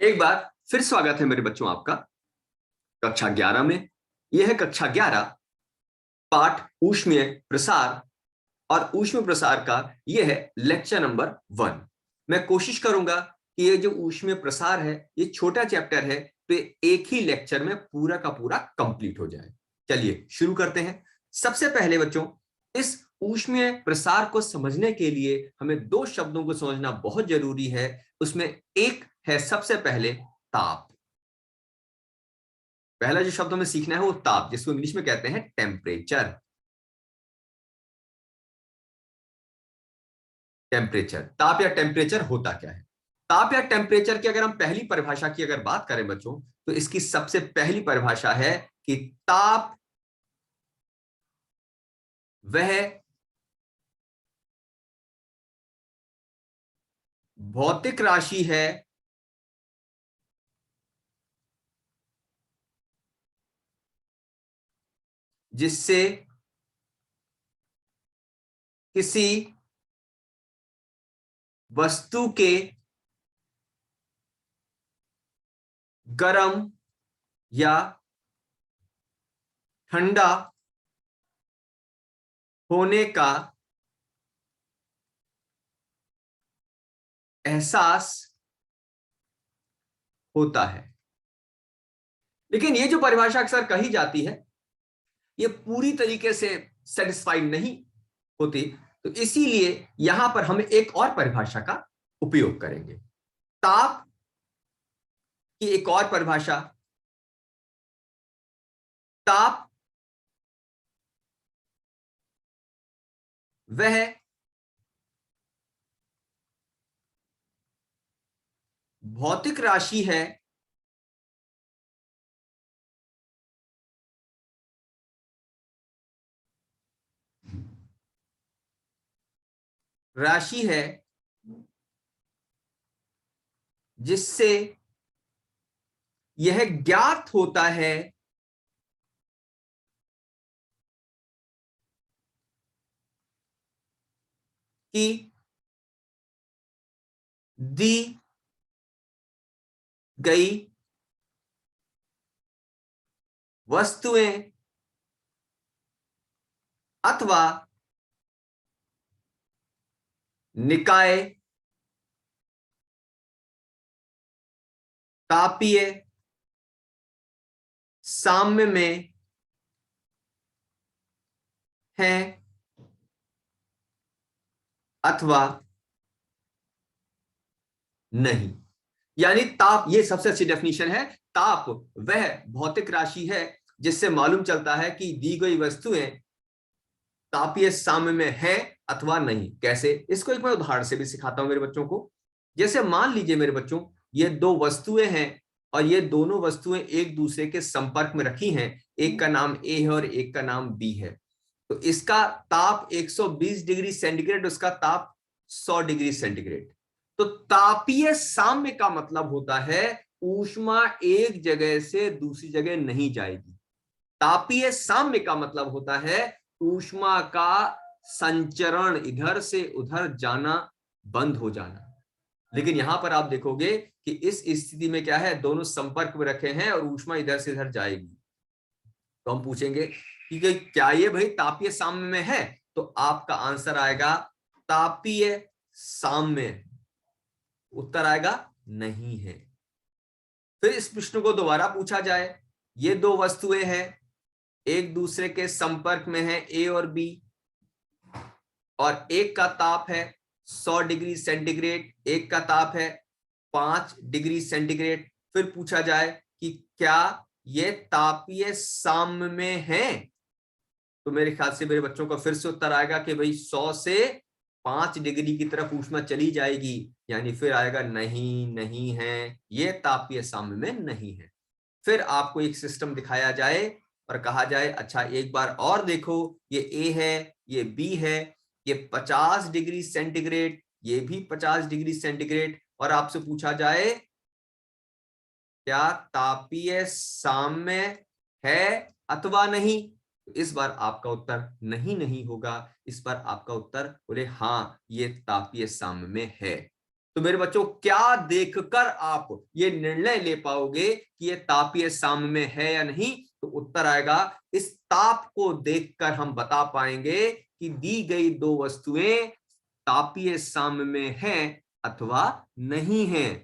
एक बार फिर स्वागत है मेरे बच्चों आपका कक्षा 11 में। यह है कक्षा 11 पाठ ऊष्मीय प्रसार और ऊष्मीय प्रसार का यह है लेक्चर नंबर 1। मैं कोशिश करूंगा कि ये जो ऊष्मीय प्रसार है ये छोटा चैप्टर है तो एक ही लेक्चर में पूरा का पूरा कंप्लीट हो जाए। चलिए शुरू करते हैं। सबसे पहले बच्चों, इस ऊष्मीय प्रसार को समझने के लिए हमें दो शब्दों को समझना बहुत जरूरी है। उसमें एक है सबसे पहले ताप। पहला जो शब्द हमें सीखना है वो ताप, जिसको इंग्लिश में कहते हैं टेम्परेचर। टेम्परेचर, ताप या टेम्परेचर होता क्या है? ताप या टेम्परेचर की अगर हम पहली परिभाषा की अगर बात करें बच्चों, तो इसकी सबसे पहली परिभाषा है कि ताप वह भौतिक राशि है जिससे किसी वस्तु के गर्म या ठंडा होने का एहसास होता है। लेकिन ये जो परिभाषा अक्सर कही जाती है ये पूरी तरीके से सेटिस्फाइड नहीं होती, तो इसीलिए यहां पर हम एक और परिभाषा का उपयोग करेंगे। ताप की एक और परिभाषा, ताप वह भौतिक राशि है जिससे यह ज्ञात होता है कि दी गई वस्तुएं अथवा निकाय तापीय साम्य में हैं अथवा नहीं। यानी ताप, ये सबसे अच्छी डेफिनेशन है। ताप वह भौतिक राशि है जिससे मालूम चलता है कि दी गई वस्तुएं तापीय साम्य में है अथवा नहीं। कैसे? इसको एक मैं उदाहरण से भी सिखाता हूं मेरे बच्चों को। जैसे मान लीजिए मेरे बच्चों, ये दो वस्तुएं हैं और ये दोनों वस्तुएं एक दूसरे के संपर्क में रखी हैं। एक का नाम ए है और एक का नाम बी है। तो इसका ताप 120 डिग्री सेंटीग्रेड, उसका ताप 100 डिग्री सेंटीग्रेड। तो तापीय साम्य का मतलब होता है ऊष्मा एक जगह से दूसरी जगह नहीं जाएगी। तापीय साम्य का मतलब होता है ऊष्मा का संचरण, इधर से उधर जाना बंद हो जाना। लेकिन यहां पर आप देखोगे कि इस स्थिति में क्या है, दोनों संपर्क में रखे हैं और ऊष्मा इधर से इधर जाएगी। तो हम पूछेंगे कि क्या ये भाई तापीय साम्य में है? तो आपका आंसर आएगा तापीय साम्य। उत्तर आएगा नहीं है। फिर इस प्रश्न को दोबारा पूछा जाए, ये दो वस्तुएं हैं, एक दूसरे के संपर्क में है ए और बी, और एक का ताप है 100 डिग्री सेंटीग्रेड, एक का ताप है 5 डिग्री सेंटीग्रेड। फिर पूछा जाए कि क्या ये तापीय साम्य में है? तो मेरे ख्याल से मेरे बच्चों का फिर से उत्तर आएगा कि भाई 100 से 5 डिग्री की तरफ ऊष्मा चली जाएगी। यानी फिर आएगा नहीं, नहीं है, ये तापीय साम्य में नहीं है। फिर आपको एक सिस्टम दिखाया जाए और कहा जाए अच्छा एक बार और देखो, ये ए है, ये बी है, ये 50 डिग्री सेंटीग्रेड, ये भी 50 डिग्री सेंटीग्रेड, और आपसे पूछा जाए क्या तापीय साम्य है अथवा नहीं? तो इस बार आपका उत्तर नहीं नहीं होगा, इस बार आपका उत्तर बोले हाँ ये तापीय साम्य में है। तो मेरे बच्चों क्या देखकर आप ये निर्णय ले पाओगे कि ये तापीय साम्य में है या नहीं? तो उत्तर आएगा, इस ताप को देखकर हम बता पाएंगे कि दी गई दो वस्तुएं तापीय साम्य में हैं अथवा नहीं है।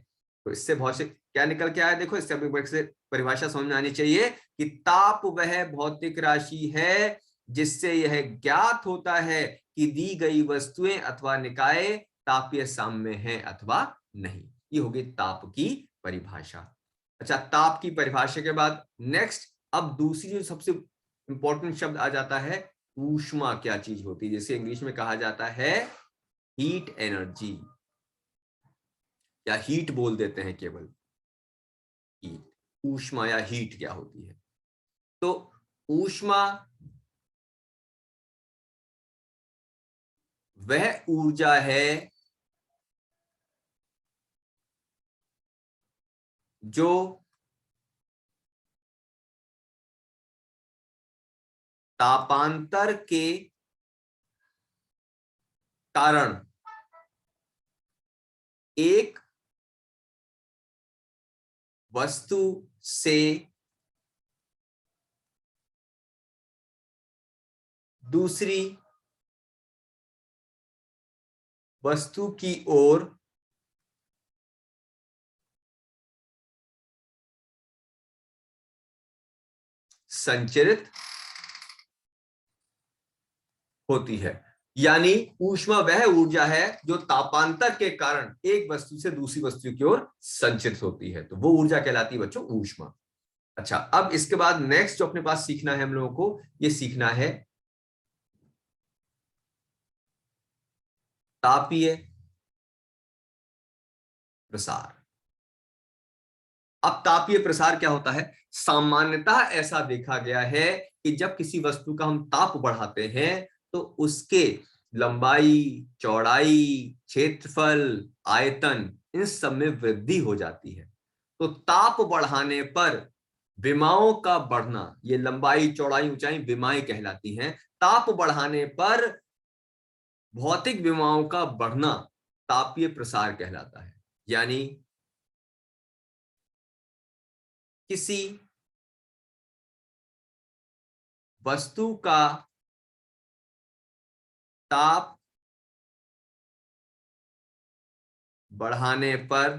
तो इससे बहुत से क्या निकल के आया, देखो इससे अभी से परिभाषा समझ में आनी चाहिए कि ताप वह भौतिक राशि है जिससे यह ज्ञात होता है कि दी गई वस्तुएं अथवा निकाय तापीय साम्य में है अथवा नहीं। ये होगी ताप की परिभाषा। अच्छा, ताप की परिभाषा के बाद नेक्स्ट अब दूसरी जो सबसे इंपॉर्टेंट शब्द आ जाता है, ऊष्मा क्या चीज होती है, जिसे इंग्लिश में कहा जाता है हीट एनर्जी, या हीट बोल देते हैं केवल। हीट, ऊष्मा या हीट क्या होती है? तो ऊष्मा वह ऊर्जा है जो तापांतर के कारण एक वस्तु से दूसरी वस्तु की ओर संचरित होती है। यानी ऊष्मा वह ऊर्जा है जो तापांतर के कारण एक वस्तु से दूसरी वस्तु की ओर संचित होती है, तो वो ऊर्जा कहलाती है बच्चों ऊष्मा। अच्छा, अब इसके बाद नेक्स्ट जो अपने पास सीखना है हम लोगों को, ये सीखना है तापीय प्रसार। अब तापीय प्रसार क्या होता है? सामान्यतः ऐसा देखा गया है कि जब किसी वस्तु का हम ताप बढ़ाते हैं तो उसके लंबाई, चौड़ाई, क्षेत्रफल, आयतन, इन सब में वृद्धि हो जाती है। तो ताप बढ़ाने पर विमाओं का बढ़ना, ये लंबाई, चौड़ाई, ऊंचाई विमाएं कहलाती हैं। ताप बढ़ाने पर भौतिक विमाओं का बढ़ना तापीय प्रसार कहलाता है। यानी किसी वस्तु का ताप बढ़ाने पर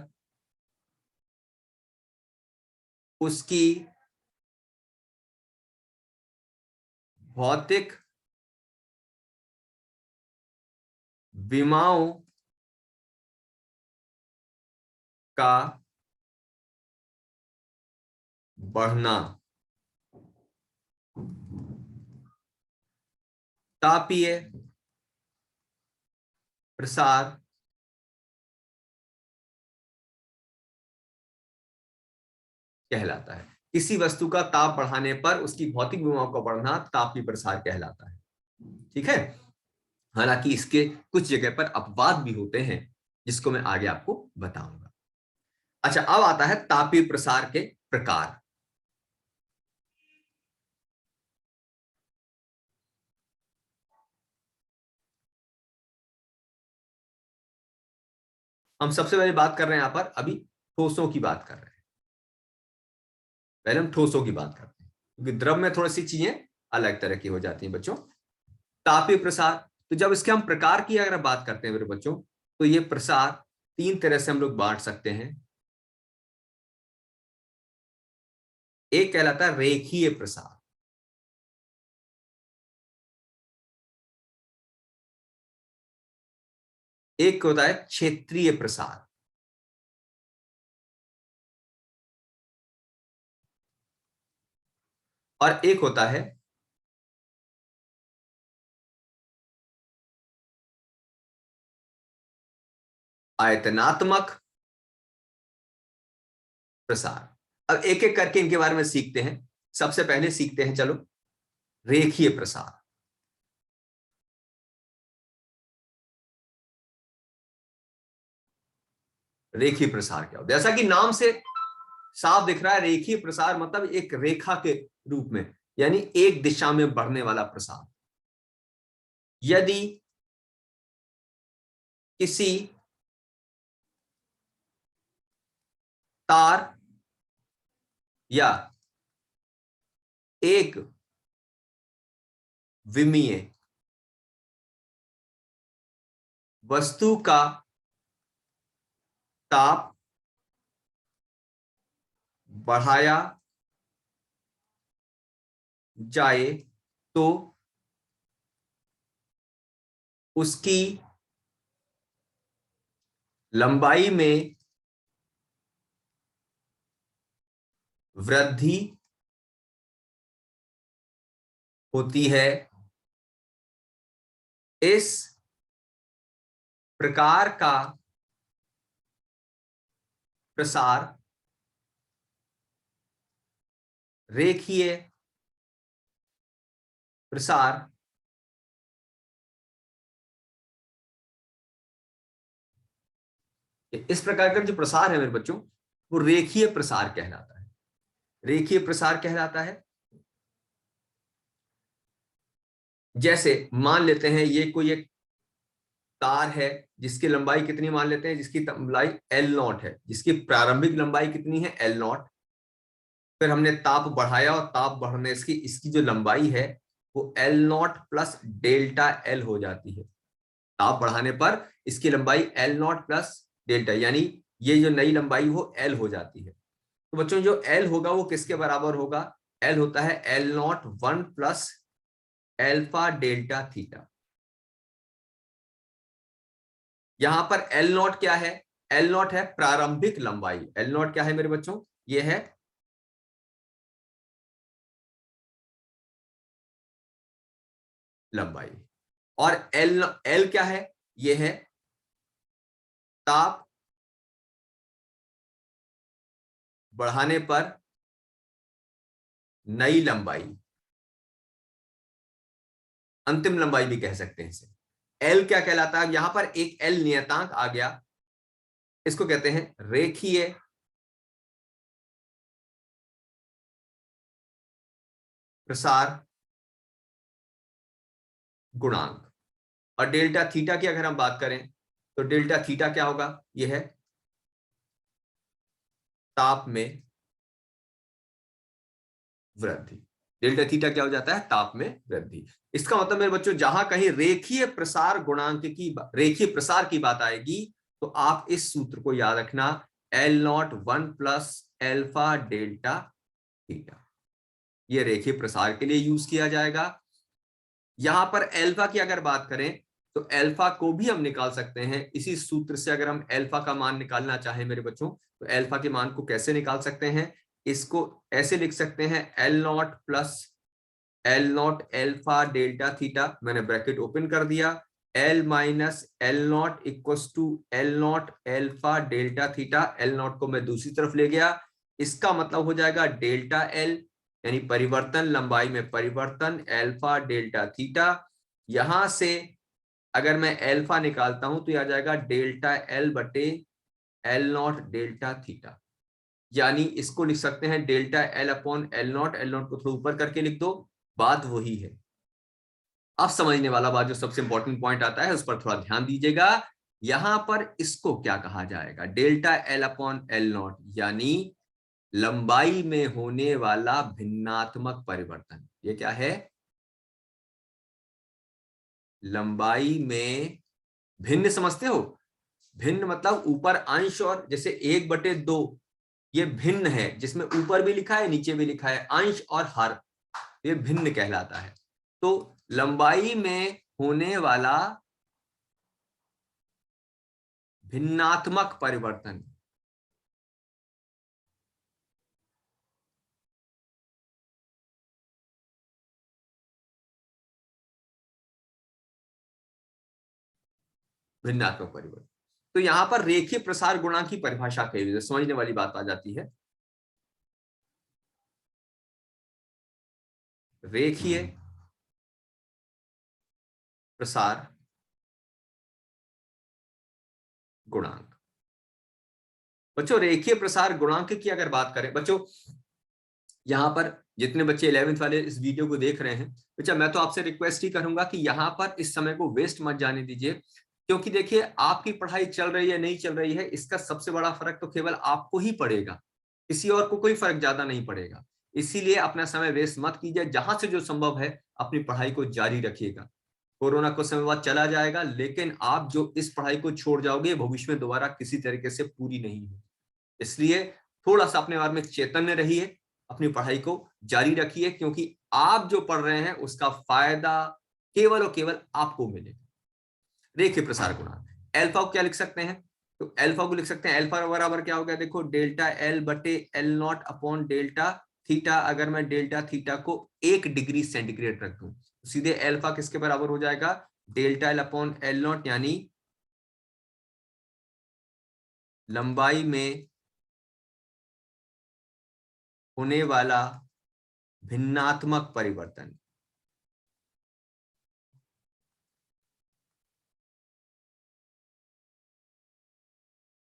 उसकी भौतिक विमाओं का बढ़ना तापीय प्रसार कहलाता है। किसी वस्तु का ताप बढ़ाने पर उसकी भौतिक विमाओं का बढ़ना तापीय प्रसार कहलाता है। ठीक है। हालांकि इसके कुछ जगह पर अपवाद भी होते हैं जिसको मैं आगे आपको बताऊंगा। अच्छा, अब आता है तापीय प्रसार के प्रकार। हम सबसे पहले बात कर रहे हैं यहां पर, अभी ठोसों की बात कर रहे हैं। पहले हम ठोसों की बात करते हैं क्योंकि द्रव में थोड़ी सी चीजें अलग तरह की हो जाती हैं बच्चों। तापीय प्रसार, तो जब इसके हम प्रकार की अगर बात करते हैं मेरे बच्चों, तो ये प्रसार तीन तरह से हम लोग बांट सकते हैं। एक कहलाता है रेखीय प्रसार, एक होता है क्षेत्रीय प्रसार, और एक होता है आयतनात्मक प्रसार। अब एक एक करके इनके बारे में सीखते हैं। सबसे पहले सीखते हैं, चलो, रेखीय प्रसार। रेखीय प्रसार क्या होता है? जैसा कि नाम से साफ दिख रहा है, रेखीय प्रसार मतलब एक रेखा के रूप में, यानी एक दिशा में बढ़ने वाला प्रसार। यदि किसी तार या एक विमीय वस्तु का ताप बढ़ाया जाए तो उसकी लंबाई में वृद्धि होती है। इस प्रकार का प्रसार रेखीय प्रसार इस प्रकार का जो प्रसार है मेरे बच्चों वो रेखीय प्रसार कहलाता है। रेखीय प्रसार कहलाता है। जैसे मान लेते हैं ये कोई एक तार है जिसकी लंबाई कितनी मान लेते हैं, जिसकी लंबाई L0 है, जिसकी प्रारंभिक लंबाई कितनी है L0। फिर हमने ताप बढ़ाया और ताप बढ़ने से इसकी जो लंबाई है वो L0 प्लस डेल्टा L हो जाती है। ताप बढ़ाने पर इसकी लंबाई L0 प्लस डेल्टा, यानी ये जो नई लंबाई वो L हो जाती है। तो बच्चों जो L होगा वो किसके बराबर होगा? L होता है L0 1 plus alpha delta theta. यहां पर L0 क्या है? L0 है प्रारंभिक लंबाई। L0 क्या है मेरे बच्चों? ये है लंबाई। और L क्या है? ये है ताप बढ़ाने पर नई लंबाई, अंतिम लंबाई भी कह सकते हैं इसे। L क्या कहलाता है? यहां पर एक L नियतांक आ गया, इसको कहते हैं रेखीय प्रसार गुणांक। और डेल्टा थीटा की अगर हम बात करें तो डेल्टा थीटा क्या होगा? यह है ताप में वृद्धि। डेल्टा थीटा क्या हो जाता है? ताप में वृद्धि। इसका मतलब मेरे बच्चों जहां कहीं रेखीय प्रसार गुणांक की रेखीय प्रसार की बात आएगी तो आप इस सूत्र को याद रखना, L0 1 plus alpha delta theta. ये रेखीय प्रसार के लिए यूज किया जाएगा। यहां पर एल्फा की अगर बात करें तो एल्फा को भी हम निकाल सकते हैं इसी सूत्र से। अगर हम एल्फा का मान निकालना चाहें मेरे बच्चों तो एल्फा के मान को कैसे निकाल सकते हैं? इसको ऐसे लिख सकते हैं L0 plus L0 alpha delta theta, मैंने ब्रैकेट ओपन कर दिया, L minus L0 equals to L0 alpha delta theta. L0 को मैं दूसरी तरफ ले गया, इसका मतलब हो जाएगा डेल्टा L, यानी परिवर्तन लंबाई में परिवर्तन एल्फा डेल्टा थीटा। यहां से अगर मैं एल्फा निकालता हूं तो यह आ जाएगा डेल्टा L बटे L0 डेल्टा थीटा। यानी इसको लिख सकते हैं delta L upon L0, L0 को थोड़ा ऊपर करके लिख दो, बात वही है। अब समझने वाला बात जो सबसे इंपॉर्टेंट पॉइंट आता है उस पर थोड़ा ध्यान दीजिएगा। यहां पर इसको क्या कहा जाएगा? डेल्टा L अपॉन L0 यानी लंबाई में होने वाला भिन्नात्मक परिवर्तन। ये क्या है? लंबाई में भिन्न, समझते हो? भिन्न मतलब ऊपर अंश, और जैसे 1/2 ये भिन्न है, जिसमें ऊपर भी लिखा है नीचे भी लिखा है अंश और हर, ये भिन्न कहलाता है। तो लंबाई में होने वाला भिन्नात्मक परिवर्तन, भिन्नात्मक परिवर्तन। तो यहां पर रेखीय प्रसार गुणांक की परिभाषा कही हुई है, समझने वाली बात आ जाती है। रेखीय प्रसार गुणांक। बच्चों रेखीय प्रसार गुणांक की अगर बात करें बच्चों, यहां पर जितने बच्चे 11th वाले इस वीडियो को देख रहे हैं, बच्चा मैं तो आपसे रिक्वेस्ट ही करूंगा कि यहां पर इस समय को वेस्ट मत जाने दीजिए। क्योंकि देखिए आपकी पढ़ाई चल रही है नहीं चल रही है, इसका सबसे बड़ा फर्क तो केवल आपको ही पड़ेगा, किसी और को कोई फर्क ज्यादा नहीं पड़ेगा। इसीलिए अपना समय वेस्ट मत कीजिए, जहां से जो संभव है अपनी पढ़ाई को जारी रखिएगा। कोरोना कुछ समय बाद चला जाएगा, लेकिन आप जो इस पढ़ाई को छोड़ जाओगे भविष्य में दोबारा किसी तरीके से पूरी नहीं होगी। इसलिए थोड़ा सा अपने बारे में चैतन्य रहिए, अपनी पढ़ाई को जारी रखिए, क्योंकि आप जो पढ़ रहे हैं उसका फायदा केवल और केवल आपको मिलेगा। रेखीय प्रसार गुणांक, एल्फा को क्या लिख सकते हैं? तो एल्फा को लिख सकते हैं, एल्फा बराबर क्या हो गया? देखो डेल्टा एल बटे L not upon delta theta. अगर मैं डेल्टा थीटा को 1 डिग्री सेंटीग्रेड रख दूं तो सीधे एल्फा किसके बराबर हो जाएगा? Delta L upon L not, यानी लंबाई में होने वाला भिन्नात्मक परिवर्तन।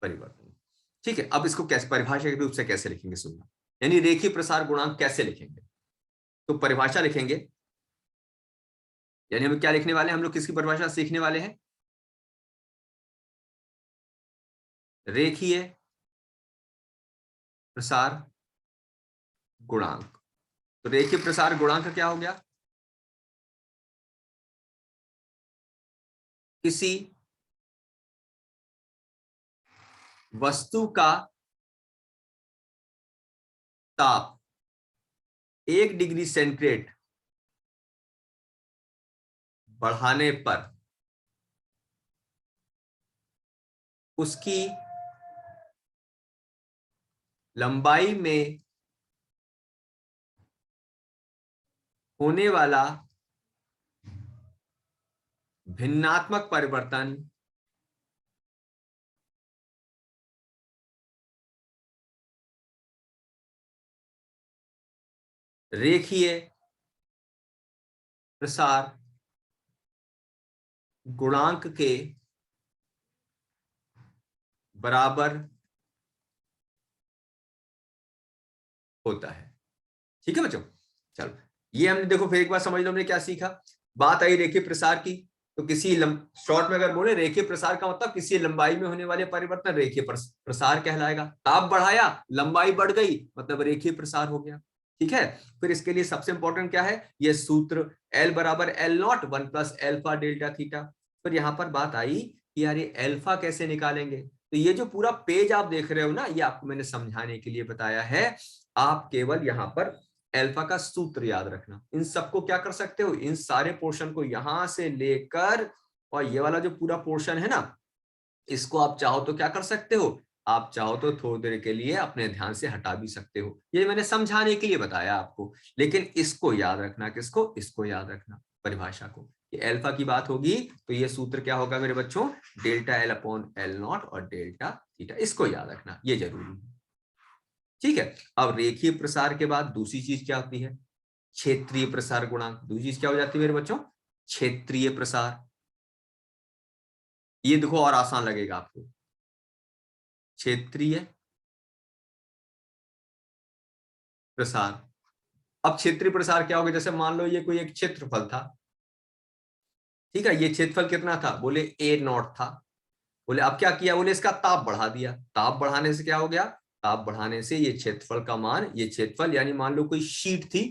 परिवर्तन, ठीक है। अब इसको कैसे परिभाषा के रूप से कैसे लिखेंगे सुनना, यानी रेखीय प्रसार गुणांक कैसे लिखेंगे? तो परिभाषा लिखेंगे, यानी हम क्या लिखने वाले हैं? हम लोग किसकी परिभाषा सीखने वाले हैं? रेखीय प्रसार गुणांक। तो रेखीय प्रसार गुणांक क्या हो गया? किसी वस्तु का ताप 1 डिग्री सेंटीग्रेड बढ़ाने पर उसकी लंबाई में होने वाला भिन्नात्मक परिवर्तन रेखीय प्रसार गुणांक के बराबर होता है। ठीक है बच्चों, चलो ये हमने देखो फिर एक बार समझ लो हमने क्या सीखा। बात आई रेखीय प्रसार की, तो किसी शॉर्ट में अगर बोले रेखीय प्रसार का मतलब किसी लंबाई में होने वाले परिवर्तन रेखीय प्रसार कहलाएगा। ताप बढ़ाया, लंबाई बढ़ गई, मतलब रेखीय प्रसार हो गया। ठीक है, फिर इसके लिए सबसे इंपॉर्टेंट क्या है? ये सूत्र एल बराबर एल नॉट 1+α डेल्टा थीटा। फिर यहां पर बात आई कि यार ये एल्फा कैसे निकालेंगे? तो ये जो पूरा पेज आप देख रहे हो ना, ये आपको मैंने समझाने के लिए बताया है। आप केवल यहां पर एल्फा का सूत्र याद रखना। इन सबको क्या कर सकते हो? इन सारे पोर्शन को यहां से लेकर और ये वाला जो पूरा पोर्शन है ना, इसको आप चाहो तो क्या कर सकते हो? आप चाहो तो थोड़ी देर के लिए अपने ध्यान से हटा भी सकते हो। ये मैंने समझाने के लिए बताया आपको, लेकिन इसको याद रखना। किसको? इसको याद रखना, परिभाषा को। ये एल्फा की बात होगी तो ये सूत्र क्या होगा मेरे बच्चों? Delta L upon L not और डेल्टा थीटा। इसको याद रखना, ये जरूरी है। ठीक है, अब रेखीय प्रसार के बाद दूसरी चीज क्या होती है? क्षेत्रीय प्रसार गुणांक। दूसरी चीज क्या हो जाती है मेरे बच्चों? क्षेत्रीय प्रसार। ये देखो और आसान लगेगा आपको। क्षेत्रीय प्रसार। अब क्षेत्रीय प्रसार क्या होगा? जैसे मान लो ये कोई एक क्षेत्रफल था, ठीक है, ये क्षेत्रफल कितना था? बोले ए नॉट था। बोले अब क्या किया? बोले इसका ताप बढ़ा दिया। ताप बढ़ाने से क्या हो गया? ताप बढ़ाने से ये क्षेत्रफल का मान, ये क्षेत्रफल यानी मान लो कोई शीट थी,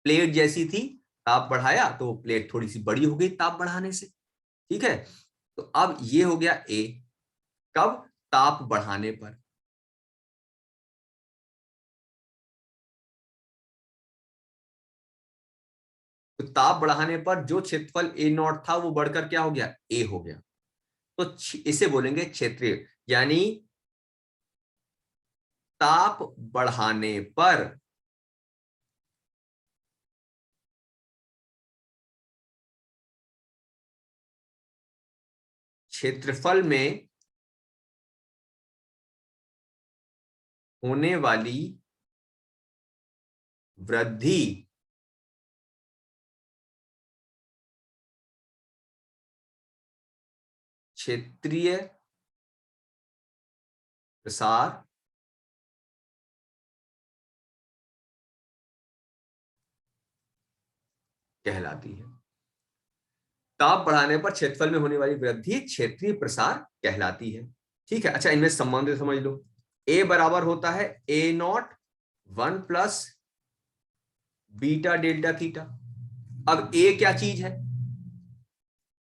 प्लेट जैसी थी, ताप बढ़ाया तो प्लेट थोड़ी सी बड़ी हो गई ताप बढ़ाने से। ठीक है, तो अब ये हो गया ए। कब? ताप बढ़ाने पर। तो ताप बढ़ाने पर जो क्षेत्रफल ए नॉट था वो बढ़कर क्या हो गया? ए हो गया। तो इसे बोलेंगे क्षेत्रीय, यानी ताप बढ़ाने पर क्षेत्रफल में होने वाली वृद्धि क्षेत्रीय प्रसार कहलाती है। ताप बढ़ाने पर क्षेत्रफल में होने वाली वृद्धि क्षेत्रीय प्रसार कहलाती है। ठीक है, अच्छा इनमें संबंध समझ लो। ए बराबर होता है ए नॉट 1 + बीटा डेल्टा थीटा। अब ए क्या चीज है?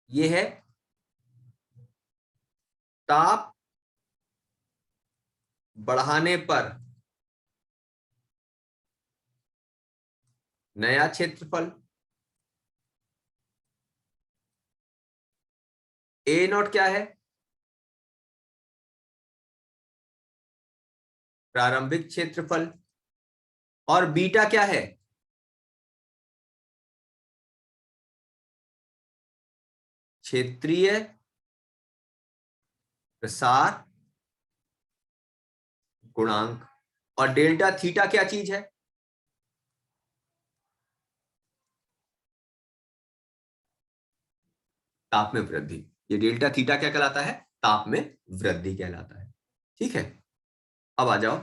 ये है ताप बढ़ाने पर नया क्षेत्रफल। ए नॉट क्या है? प्रारंभिक क्षेत्रफल। और बीटा क्या है? क्षेत्रीय प्रसार गुणांक। और डेल्टा थीटा क्या चीज है? ताप में वृद्धि। ये डेल्टा थीटा क्या कहलाता है? ताप में वृद्धि कहलाता है। ठीक है, अब आ जाओ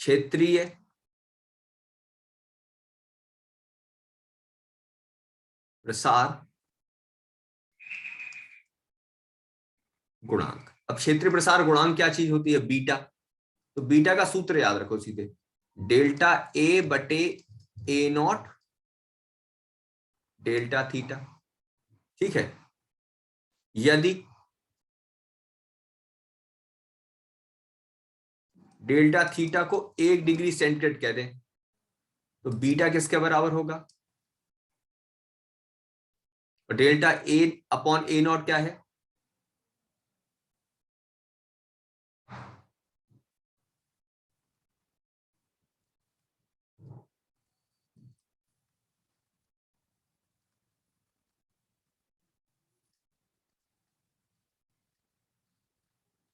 क्षेत्रीय प्रसार गुणांक। अब क्षेत्रीय प्रसार गुणांक क्या चीज होती है? बीटा। तो बीटा का सूत्र याद रखो सीधे, डेल्टा ए बटे ए नॉट डेल्टा थीटा। ठीक है, यदि डेल्टा थीटा को 1 डिग्री सेंटीग्रेड कह दें तो बीटा किसके बराबर होगा? और delta A upon A not क्या है?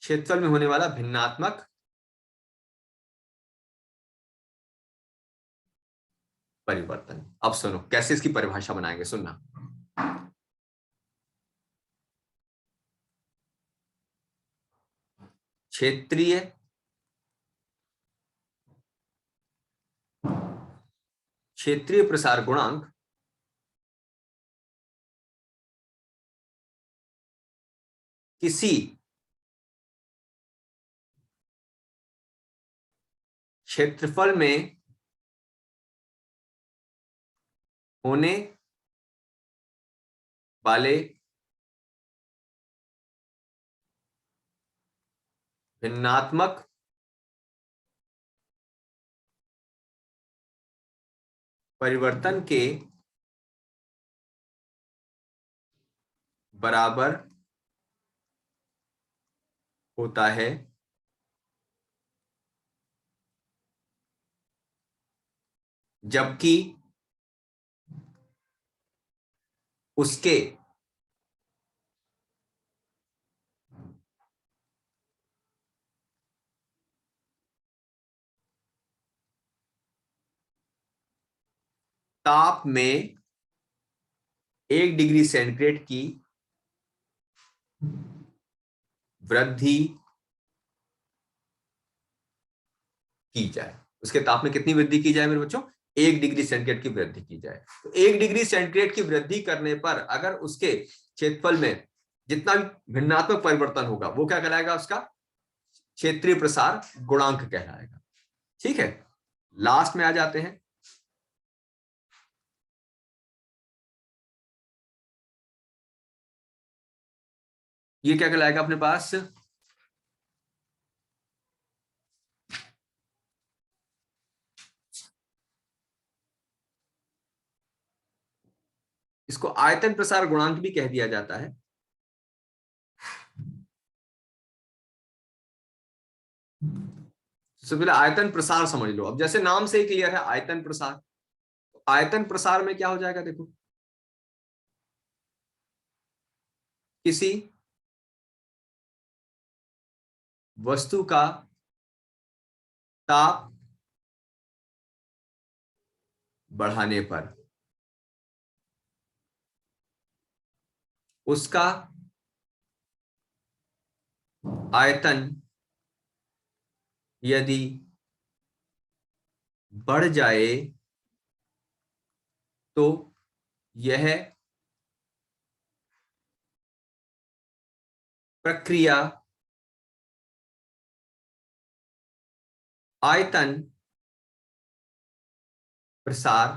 क्षेत्रफल में होने वाला भिन्नात्मक परिवर्तन। अब सुनो कैसे इसकी परिभाषा बनाएंगे, सुनना। क्षेत्रीय क्षेत्रीय प्रसार गुणांक किसी क्षेत्रफल में होने वाले भिन्नात्मक परिवर्तन के बराबर होता है, जबकि उसके ताप में 1 डिग्री सेंटीग्रेड की वृद्धि की जाए। उसके ताप में कितनी वृद्धि की जाए मेरे बच्चों? 1 डिग्री सेंटीग्रेड की वृद्धि की जाए। तो 1 डिग्री सेंटीग्रेड की वृद्धि करने पर अगर उसके क्षेत्रफल में जितना भी भिन्नात्मक परिवर्तन होगा वो क्या कहलाएगा? उसका क्षेत्रीय प्रसार गुणांक कहलाएगा। ठीक है, लास्ट में आ जाते हैं। ये क्या कहलाएगा अपने पास? इसको आयतन प्रसार गुणांक भी कह दिया जाता है। सबसे पहले आयतन प्रसार समझ लो। अब जैसे नाम से ही क्लियर है आयतन प्रसार, तो आयतन प्रसार में क्या हो जाएगा? देखो, किसी वस्तु का ताप बढ़ाने पर उसका आयतन यदि बढ़ जाए तो यह प्रक्रिया आयतन प्रसार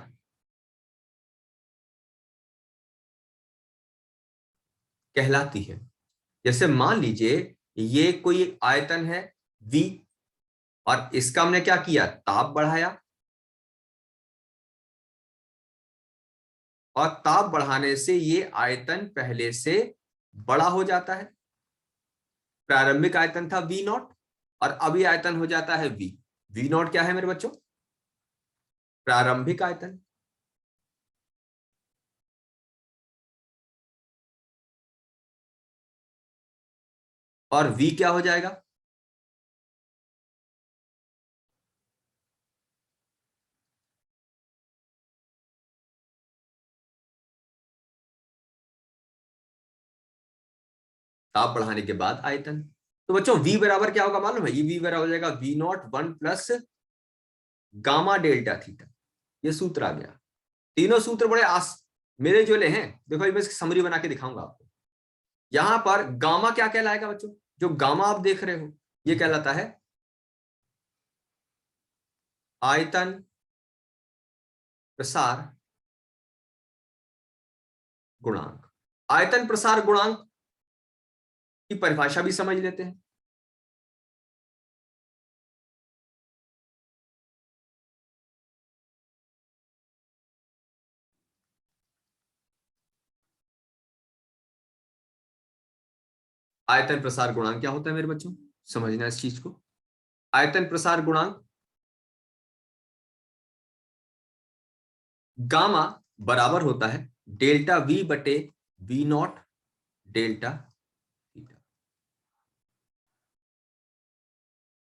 कहलाती है। जैसे मान लीजिए ये कोई आयतन है V, और इसका हमने क्या किया, ताप बढ़ाया, और ताप बढ़ाने से ये आयतन पहले से बड़ा हो जाता है। प्रारंभिक आयतन था V0 और अभी आयतन हो जाता है V। V0 क्या है मेरे बच्चों, प्रारंभिक आयतन। और V क्या हो जाएगा, ताप बढ़ाने के बाद आयतन। तो बच्चों V बराबर क्या होगा मालूम है, ये V बराबर हो जाएगा V0 1 plus gamma delta theta. ये सूत्र आ गया। तीनों सूत्र बड़े मेरे जो ले हैं, देखो मैं इसकी समरी बना के दिखाऊंगा आपको। यहां पर गामा क्या कहलाएगा बच्चों, जो गामा आप देख रहे हो ये कहलाता है आयतन प्रसार गुणांक। आयतन प्रसार गुणांक की परिभाषा भी समझ लेते हैं। आयतन प्रसार गुणांक क्या होता है मेरे बच्चों, समझना इस चीज को। आयतन प्रसार गुणांक गामा बराबर होता है डेल्टा V बटे V0 डेल्टा थीटा।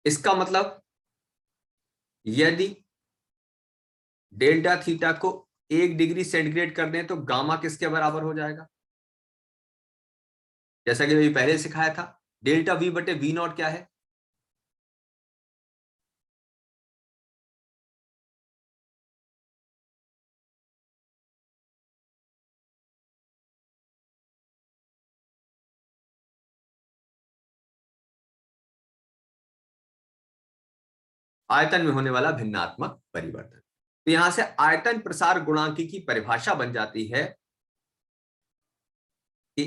इसका मतलब यदि डेल्टा थीटा को 1 डिग्री सेंटीग्रेड कर दें तो गामा किसके बराबर हो जाएगा, जैसा कि मैंने पहले सिखाया था, डेल्टा V बटे V0 क्या है, आयतन में होने वाला भिन्नात्मक परिवर्तन। तो यहां से आयतन प्रसार गुणांक की परिभाषा बन जाती है कि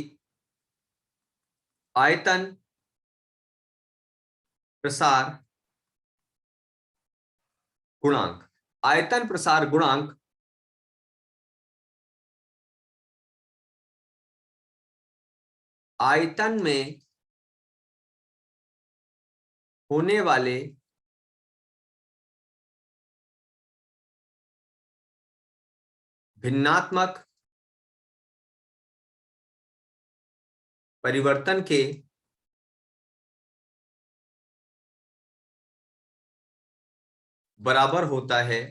आयतन प्रसार गुणांक, आयतन प्रसार गुणांक आयतन में होने वाले भिन्नात्मक परिवर्तन के बराबर होता है,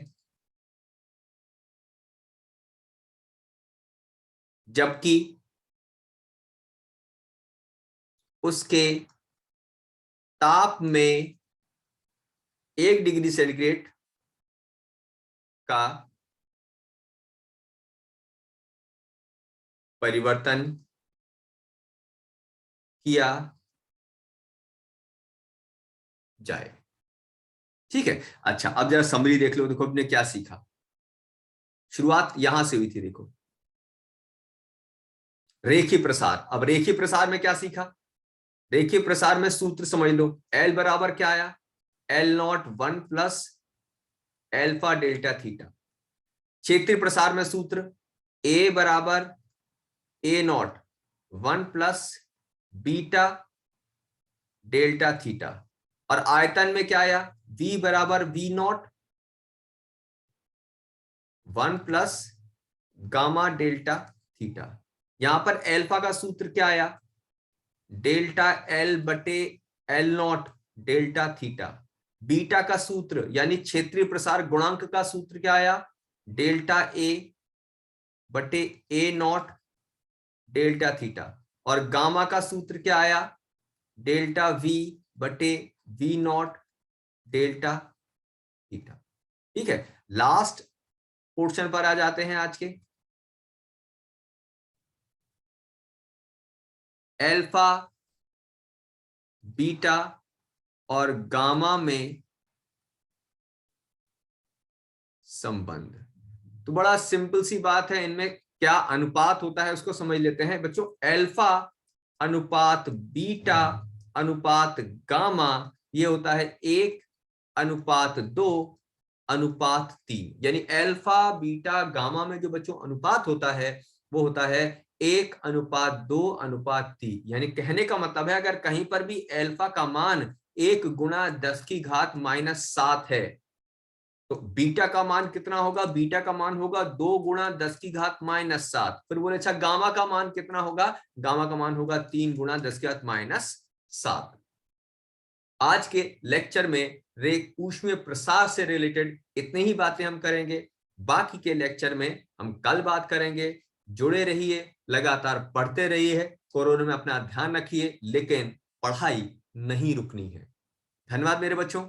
जबकि उसके ताप में 1 डिग्री सेंटीग्रेड का परिवर्तन किया जाए। ठीक है, अच्छा अब जरा समरी देख लो। देखो हमने क्या सीखा, शुरुआत यहां से हुई थी। देखो रेखीय प्रसार, अब रेखीय प्रसार में क्या सीखा, रेखीय प्रसार में सूत्र समझ लो। एल बराबर क्या आया, L0 1 plus alpha delta theta. क्षेत्रीय प्रसार में सूत्र ए बराबर A0 1 plus beta delta theta. और आयतन में क्या आया, V बराबर V0 1 plus gamma delta theta. यहां पर एल्फा का सूत्र क्या आया, डेल्टा L बटे L0 डेल्टा थीटा। बीटा का सूत्र यानी क्षेत्रीय प्रसार गुणांक का सूत्र क्या आया, डेल्टा A बटे A0 डेल्टा थीटा। और गामा का सूत्र क्या आया, डेल्टा V बटे V0 डेल्टा थीटा। ठीक है, लास्ट पोर्शन पर आ जाते हैं आज के। अल्फा, बीटा और गामा में संबंध। तो बड़ा सिंपल सी बात है, इनमें क्या अनुपात होता है उसको समझ लेते हैं बच्चों। अल्फा अनुपात बीटा अनुपात गामा, ये होता है 1:2:3। यानी अल्फा बीटा गामा में जो बच्चों अनुपात होता है वो होता है 1:2:3। यानी कहने का मतलब है अगर कहीं पर भी अल्फा का मान 1 × 10⁻⁷ है तो बीटा का मान कितना होगा, बीटा का मान होगा 2 × 10⁻⁷। फिर बोले अच्छा गामा का मान कितना होगा, गामा का मान होगा 3 × 10⁻⁷। आज के लेक्चर में ऊष्मीय प्रसार से रिलेटेड इतनी ही बातें हम करेंगे। बाकी के लेक्चर में हम कल बात करेंगे। जुड़े रहिए, लगातार पढ़ते रहिए, कोरोना में अपना ध्यान रखिए, लेकिन पढ़ाई नहीं रुकनी है। धन्यवाद मेरे बच्चों।